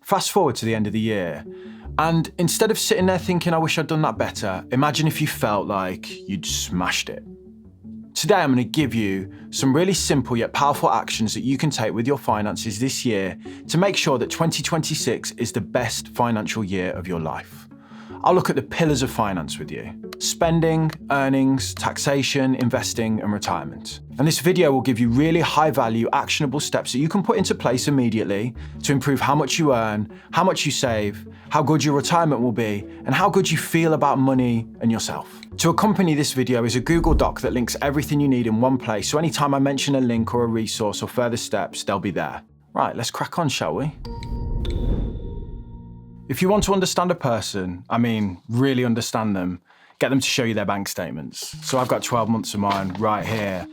Fast forward to the end of the year, and instead of sitting there thinking, I wish I'd done that better, imagine if you felt like you'd smashed it. Today, I'm going to give you some really simple yet powerful actions that you can take with your finances this year to make sure that 2026 is the best financial year of your life. I'll look at the pillars of finance with you: spending, earnings, taxation, investing, and retirement. And this video will give you really high-value, actionable steps that you can put into place immediately to improve how much you earn, how much you save, how good your retirement will be, and how good you feel about money and yourself. To accompany this video is a Google Doc that links everything you need in one place, so anytime I mention a link or a resource or further steps, they'll be there. Right, let's crack on, shall we? If you want to understand a person, I mean really understand them, get them to show you their bank statements. So I've got 12 months of mine right here.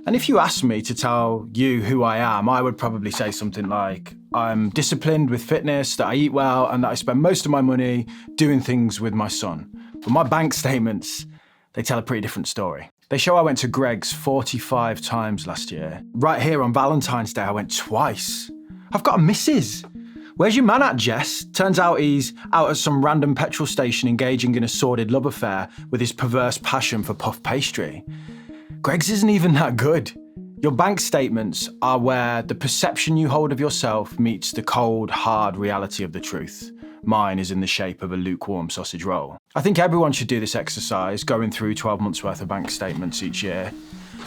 And if you asked me to tell you who I am, I would probably say something like, I'm disciplined with fitness, that I eat well, and that I spend most of my money doing things with my son. But my bank statements, they tell a pretty different story. They show I went to Greg's 45 times last year. Right here on Valentine's Day, I went twice. I've got a missus. Where's your man at, Jess? Turns out he's out at some random petrol station engaging in a sordid love affair with his perverse passion for puff pastry. Greg's isn't even that good. Your bank statements are where the perception you hold of yourself meets the cold, hard reality of the truth. Mine is in the shape of a lukewarm sausage roll. I think everyone should do this exercise, going through 12 months worth of bank statements each year.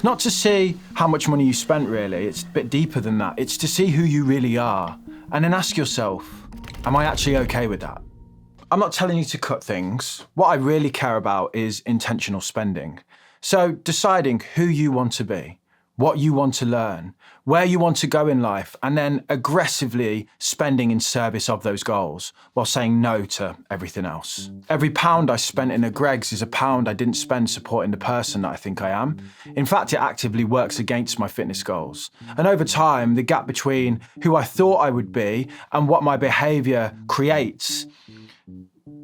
Not to see how much money you spent really, it's a bit deeper than that. It's to see who you really are. And then ask yourself, am I actually okay with that? I'm not telling you to cut things. What I really care about is intentional spending. So deciding who you want to be, what you want to learn, where you want to go in life, and then aggressively spending in service of those goals while saying no to everything else. Every pound I spent in a Greg's is a pound I didn't spend supporting the person that I think I am. In fact, it actively works against my fitness goals. And over time, the gap between who I thought I would be and what my behavior creates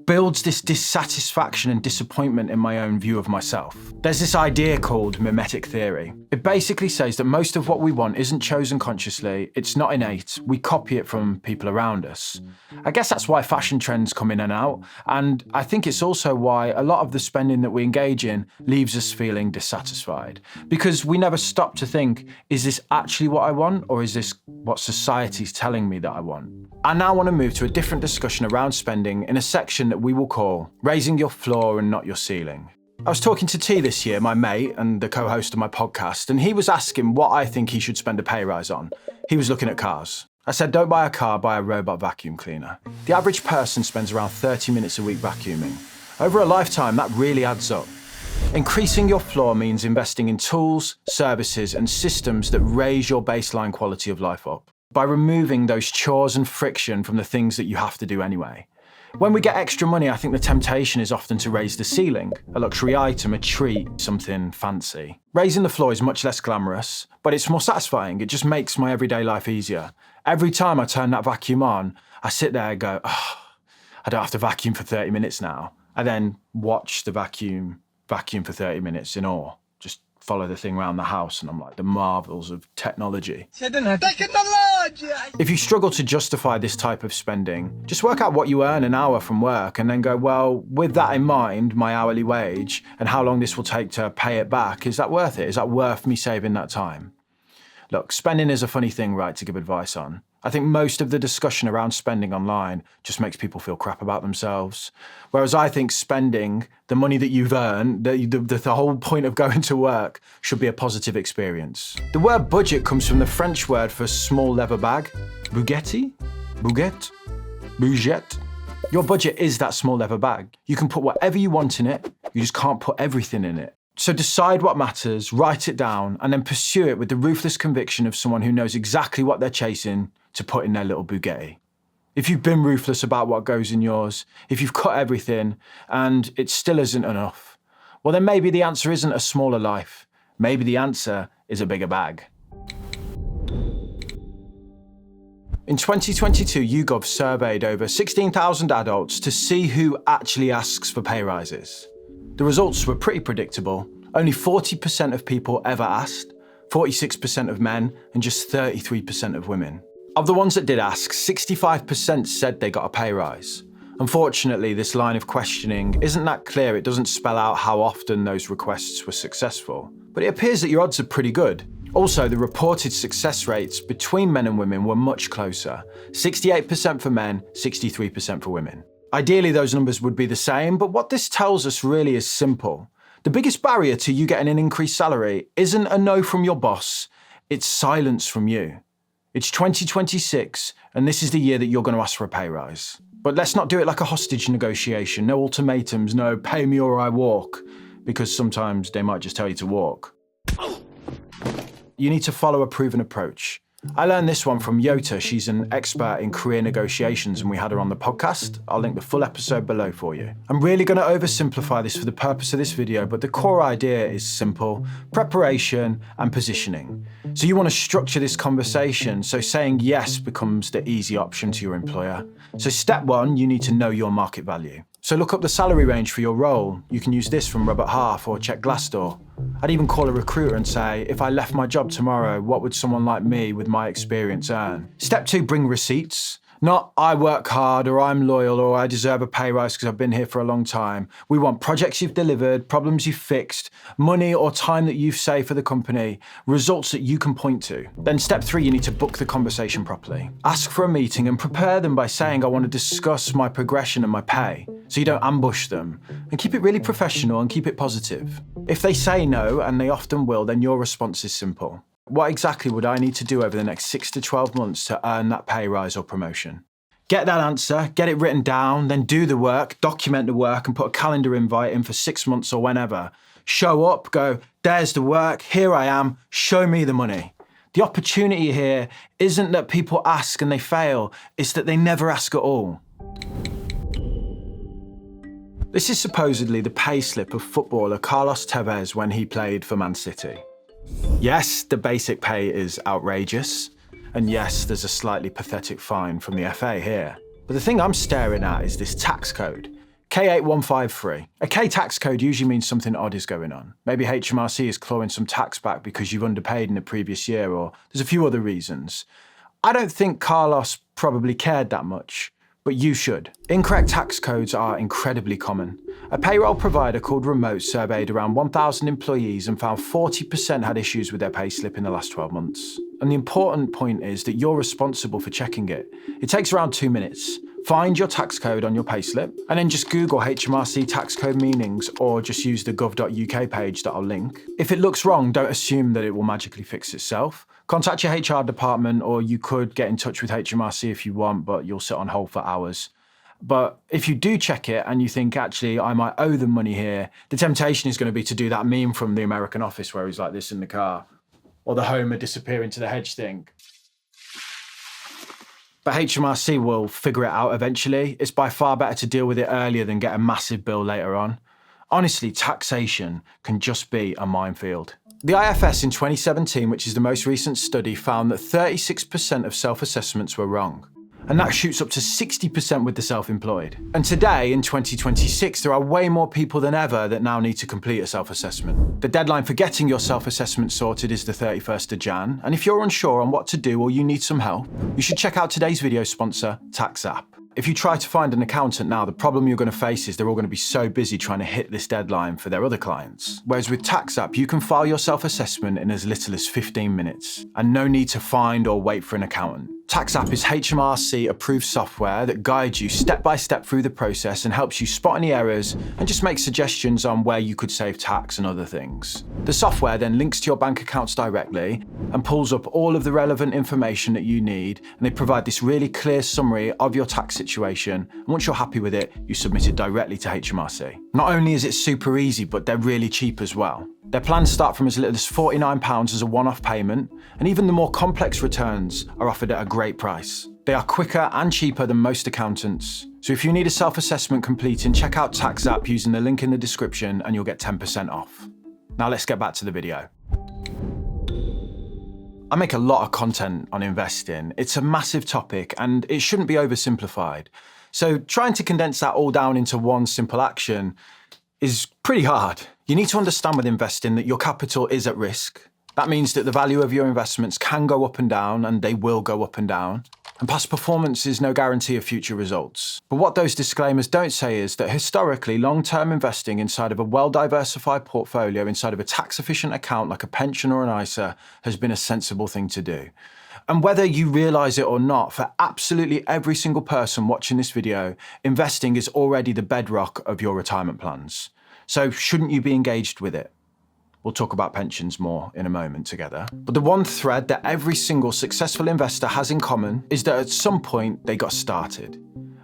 builds this dissatisfaction and disappointment in my own view of myself. There's this idea called Mimetic Theory. It basically says that most of what we want isn't chosen consciously, it's not innate, we copy it from people around us. I guess that's why fashion trends come in and out, and I think it's also why a lot of the spending that we engage in leaves us feeling dissatisfied. Because we never stop to think, is this actually what I want, or is this what society's telling me that I want? I now want to move to a different discussion around spending in a section that we will call Raising Your Floor and Not Your Ceiling. I was talking to T this year, my mate and the co-host of my podcast, and he was asking what I think he should spend a pay rise on. He was looking at cars. I said, don't buy a car, buy a robot vacuum cleaner. The average person spends around 30 minutes a week vacuuming. Over a lifetime, that really adds up. Increasing your floor means investing in tools, services, and systems that raise your baseline quality of life up, by removing those chores and friction from the things that you have to do anyway. When we get extra money, I think the temptation is often to raise the ceiling, a luxury item, a treat, something fancy. Raising the floor is much less glamorous, but it's more satisfying. It just makes my everyday life easier. Every time I turn that vacuum on, I sit there and go, oh, I don't have to vacuum for 30 minutes now. I then watch the vacuum for 30 minutes in awe. Just follow the thing around the house and I'm like, the marvels of technology. If you struggle to justify this type of spending, just work out what you earn an hour from work and then go, well, with that in mind, my hourly wage and how long this will take to pay it back, is that worth it? Is that worth me saving that time? Look, spending is a funny thing, right, to give advice on. I think most of the discussion around spending online just makes people feel crap about themselves. Whereas I think spending the money that you've earned, the whole point of going to work, should be a positive experience. The word budget comes from the French word for small leather bag. Bugatti? Baguette? Bougette? Your budget is that small leather bag. You can put whatever you want in it, you just can't put everything in it. So decide what matters, write it down, and then pursue it with the ruthless conviction of someone who knows exactly what they're chasing to put in their little Bugatti. If you've been ruthless about what goes in yours, if you've cut everything and it still isn't enough, well then maybe the answer isn't a smaller life. Maybe the answer is a bigger bag. In 2022, YouGov surveyed over 16,000 adults to see who actually asks for pay rises. The results were pretty predictable. Only 40% of people ever asked, 46% of men, and just 33% of women. Of the ones that did ask, 65% said they got a pay rise. Unfortunately, this line of questioning isn't that clear. It doesn't spell out how often those requests were successful. But it appears that your odds are pretty good. Also, the reported success rates between men and women were much closer. 68% for men, 63% for women. Ideally, those numbers would be the same, but what this tells us really is simple. The biggest barrier to you getting an increased salary isn't a no from your boss, it's silence from you. It's 2026, and this is the year that you're going to ask for a pay rise. But let's not do it like a hostage negotiation. No ultimatums, no pay me or I walk, because sometimes they might just tell you to walk. You need to follow a proven approach. I learned this one from Yota. She's an expert in career negotiations and we had her on the podcast. I'll link the full episode below for you. I'm really going to oversimplify this for the purpose of this video, but the core idea is simple: preparation and positioning. So you want to structure this conversation so saying yes becomes the easy option to your employer. So step one, you need to know your market value. So look up the salary range for your role. You can use this from Robert Half or check Glassdoor. I'd even call a recruiter and say, if I left my job tomorrow, what would someone like me with my experience earn? Step two, bring receipts. Not I work hard or I'm loyal or I deserve a pay rise because I've been here for a long time. We want projects you've delivered, problems you've fixed, money or time that you've saved for the company, results that you can point to. Then step three, you need to book the conversation properly. Ask for a meeting and prepare them by saying, I want to discuss my progression and my pay, so you don't ambush them. And keep it really professional and keep it positive. If they say no, and they often will, then your response is simple. What exactly would I need to do over the next 6 to 12 months to earn that pay rise or promotion? Get that answer, get it written down, then do the work, document the work and put a calendar invite in for 6 months or whenever. Show up, go, there's the work, here I am, show me the money. The opportunity here isn't that people ask and they fail, it's that they never ask at all. This is supposedly the payslip of footballer Carlos Tevez when he played for Man City. Yes, the basic pay is outrageous, and yes, there's a slightly pathetic fine from the FA here. But the thing I'm staring at is this tax code, K8153. A K tax code usually means something odd is going on. Maybe HMRC is clawing some tax back because you've underpaid in the previous year, or there's a few other reasons. I don't think Carlos probably cared that much, but you should. Incorrect tax codes are incredibly common. A payroll provider called Remote surveyed around 1,000 employees and found 40% had issues with their payslip in the last 12 months. And the important point is that you're responsible for checking it. It takes around 2 minutes. Find your tax code on your payslip and then just Google HMRC tax code meanings or just use the gov.uk page that I'll link. If it looks wrong, don't assume that it will magically fix itself. Contact your HR department, or you could get in touch with HMRC if you want, but you'll sit on hold for hours. But if you do check it and you think, actually, I might owe them money here, the temptation is going to be to do that meme from The American Office where he's like this in the car, or the Homer disappear into the hedge thing. But HMRC will figure it out eventually. It's by far better to deal with it earlier than get a massive bill later on. Honestly, taxation can just be a minefield. The IFS in 2017, which is the most recent study, found that 36% of self-assessments were wrong. And that shoots up to 60% with the self-employed. And today, in 2026, there are way more people than ever that now need to complete a self-assessment. The deadline for getting your self-assessment sorted is the 31st of Jan. And if you're unsure on what to do or you need some help, you should check out today's video sponsor, TaxApp. If you try to find an accountant now, the problem you're going to face is they're all going to be so busy trying to hit this deadline for their other clients. Whereas with TaxApp, you can file your self-assessment in as little as 15 minutes and no need to find or wait for an accountant. TaxApp is HMRC approved software that guides you step by step through the process and helps you spot any errors and just make suggestions on where you could save tax and other things. The software then links to your bank accounts directly and pulls up all of the relevant information that you need, and they provide this really clear summary of your tax situation, and once you're happy with it, you submit it directly to HMRC. Not only is it super easy, but they're really cheap as well. Their plans start from as little as £49 as a one-off payment, and even the more complex returns are offered at a great price. They are quicker and cheaper than most accountants. So if you need a self-assessment completing, check out TaxApp using the link in the description and you'll get 10% off. Now let's get back to the video. I make a lot of content on investing. It's a massive topic and it shouldn't be oversimplified. So trying to condense that all down into one simple action is pretty hard. You need to understand with investing that your capital is at risk. That means that the value of your investments can go up and down, and they will go up and down. And past performance is no guarantee of future results. But what those disclaimers don't say is that historically, long-term investing inside of a well-diversified portfolio, inside of a tax-efficient account like a pension or an ISA, has been a sensible thing to do. And whether you realise it or not, for absolutely every single person watching this video, investing is already the bedrock of your retirement plans. So shouldn't you be engaged with it? We'll talk about pensions more in a moment together. But the one thread that every single successful investor has in common is that at some point they got started.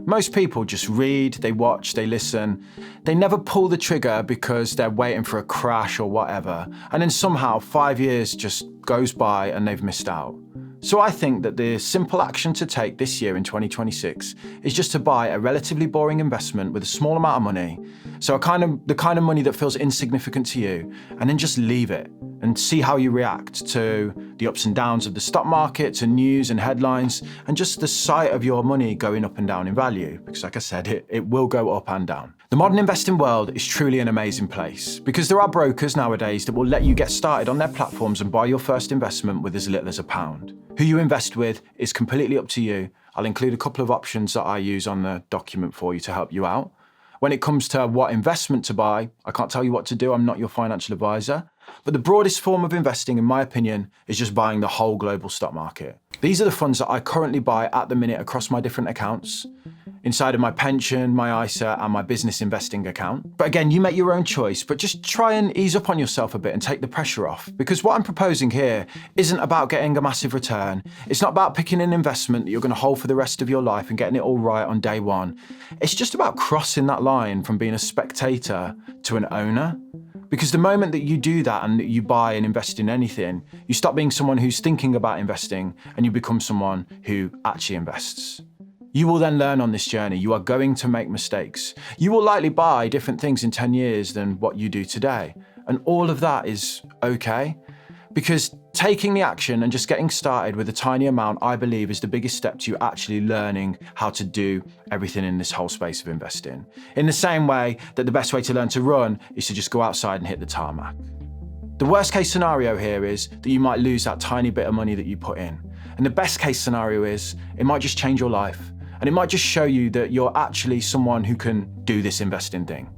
Most people just read, they watch, they listen. They never pull the trigger because they're waiting for a crash or whatever. And then somehow 5 years just goes by and they've missed out. So I think that the simple action to take this year in 2026 is just to buy a relatively boring investment with a small amount of money. So the kind of money that feels insignificant to you, and then just leave it and see how you react to the ups and downs of the stock market, to news and headlines, and just the sight of your money going up and down in value. Because like I said, it will go up and down. The modern investing world is truly an amazing place because there are brokers nowadays that will let you get started on their platforms and buy your first investment with as little as £1. Who you invest with is completely up to you. I'll include a couple of options that I use on the document for you to help you out. When it comes to what investment to buy, I can't tell you what to do. I'm not your financial advisor. But the broadest form of investing, in my opinion, is just buying the whole global stock market. These are the funds that I currently buy at the minute across my different accounts, inside of my pension, my ISA, and my business investing account. But again, you make your own choice, but just try and ease up on yourself a bit and take the pressure off. Because what I'm proposing here isn't about getting a massive return. It's not about picking an investment that you're going to hold for the rest of your life and getting it all right on day one. It's just about crossing that line from being a spectator to an owner. Because the moment that you do that and that you buy and invest in anything, you stop being someone who's thinking about investing and you become someone who actually invests. You will then learn on this journey. You are going to make mistakes. You will likely buy different things in 10 years than what you do today. And all of that is okay. Because taking the action and just getting started with a tiny amount, I believe, is the biggest step to you actually learning how to do everything in this whole space of investing. In the same way that the best way to learn to run is to just go outside and hit the tarmac. The worst case scenario here is that you might lose that tiny bit of money that you put in. And the best case scenario is it might just change your life. And it might just show you that you're actually someone who can do this investing thing.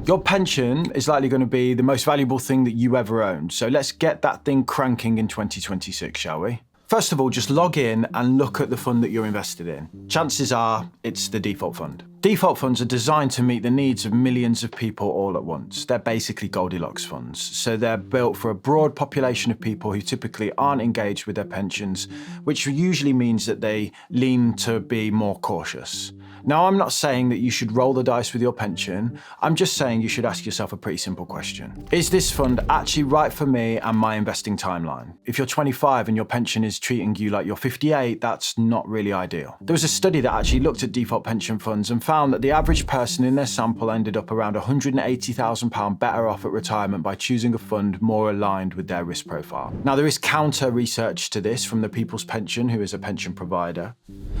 Your pension is likely going to be the most valuable thing that you ever owned. So let's get that thing cranking in 2026, shall we? First of all, just log in and look at the fund that you're invested in. Chances are it's the default fund. Default funds are designed to meet the needs of millions of people all at once. They're basically Goldilocks funds. So they're built for a broad population of people who typically aren't engaged with their pensions, which usually means that they lean to be more cautious. Now, I'm not saying that you should roll the dice with your pension. I'm just saying you should ask yourself a pretty simple question. Is this fund actually right for me and my investing timeline? If you're 25 and your pension is treating you like you're 58, that's not really ideal. There was a study that actually looked at default pension funds and found that the average person in their sample ended up around £180,000 better off at retirement by choosing a fund more aligned with their risk profile. Now, there is counter research to this from the People's Pension, who is a pension provider.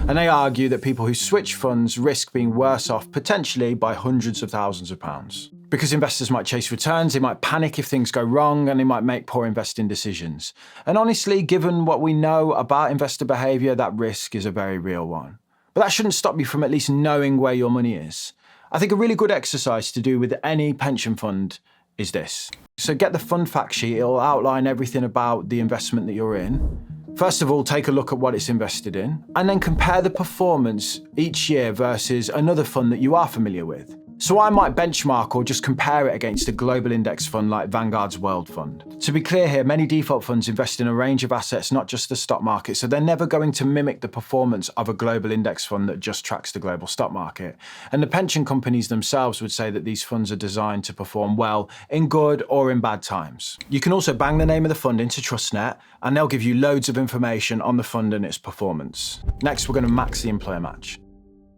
And they argue that people who switch funds risk being worse off potentially by hundreds of thousands of pounds. Because investors might chase returns, they might panic if things go wrong, and they might make poor investing decisions. And honestly, given what we know about investor behaviour, that risk is a very real one. But that shouldn't stop you from at least knowing where your money is. I think a really good exercise to do with any pension fund is this. So get the fund fact sheet. It'll outline everything about the investment that you're in. First of all, take a look at what it's invested in, and then compare the performance each year versus another fund that you are familiar with. So I might benchmark or just compare it against a global index fund like Vanguard's World Fund. To be clear here, many default funds invest in a range of assets, not just the stock market, so they're never going to mimic the performance of a global index fund that just tracks the global stock market. And the pension companies themselves would say that these funds are designed to perform well in good or in bad times. You can also bang the name of the fund into TrustNet, and they'll give you loads of information on the fund and its performance. Next, we're going to max the employer match.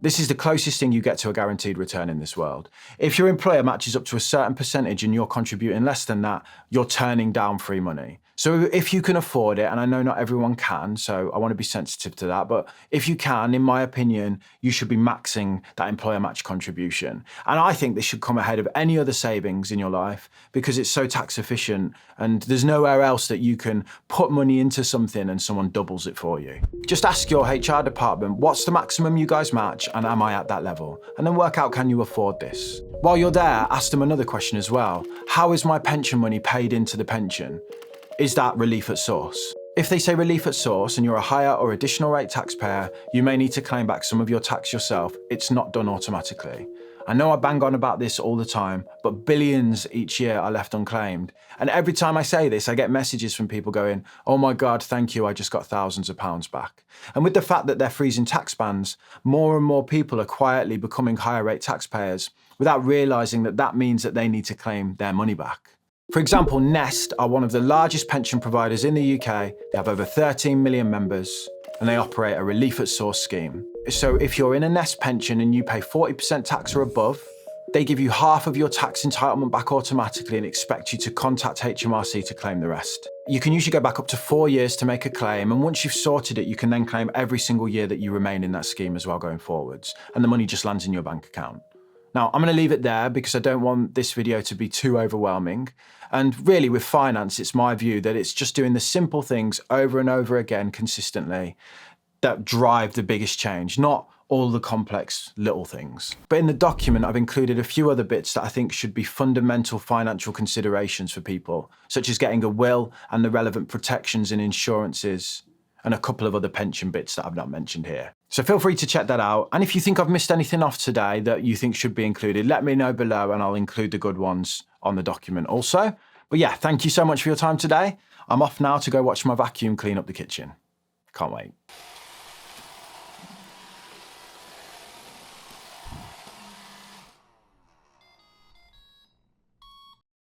This is the closest thing you get to a guaranteed return in this world. If your employer matches up to a certain percentage and you're contributing less than that, you're turning down free money. So if you can afford it, and I know not everyone can, so I want to be sensitive to that, but if you can, in my opinion, you should be maxing that employer match contribution. And I think this should come ahead of any other savings in your life because it's so tax efficient and there's nowhere else that you can put money into something and someone doubles it for you. Just ask your HR department, what's the maximum you guys match and am I at that level? And then work out, can you afford this? While you're there, ask them another question as well. How is my pension money paid into the pension? Is that relief at source? If they say relief at source and you're a higher or additional rate taxpayer, you may need to claim back some of your tax yourself. It's not done automatically. I know I bang on about this all the time, but billions each year are left unclaimed. And every time I say this, I get messages from people going, oh my God, thank you, I just got thousands of pounds back. And with the fact that they're freezing tax bands, more and more people are quietly becoming higher rate taxpayers without realising that that means that they need to claim their money back. For example, Nest are one of the largest pension providers in the UK. They have over 13 million members and they operate a relief at source scheme. So if you're in a Nest pension and you pay 40% tax or above, they give you half of your tax entitlement back automatically and expect you to contact HMRC to claim the rest. You can usually go back up to 4 years to make a claim, and once you've sorted it, you can then claim every single year that you remain in that scheme as well going forwards, and the money just lands in your bank account. Now, I'm going to leave it there because I don't want this video to be too overwhelming. And really with finance, it's my view that it's just doing the simple things over and over again consistently that drive the biggest change, not all the complex little things. But in the document, I've included a few other bits that I think should be fundamental financial considerations for people, such as getting a will and the relevant protections and insurances, and a couple of other pension bits that I've not mentioned here. So feel free to check that out. And if you think I've missed anything off today that you think should be included, let me know below and I'll include the good ones on the document also. But yeah, thank you so much for your time today. I'm off now to go watch my vacuum clean up the kitchen. Can't wait.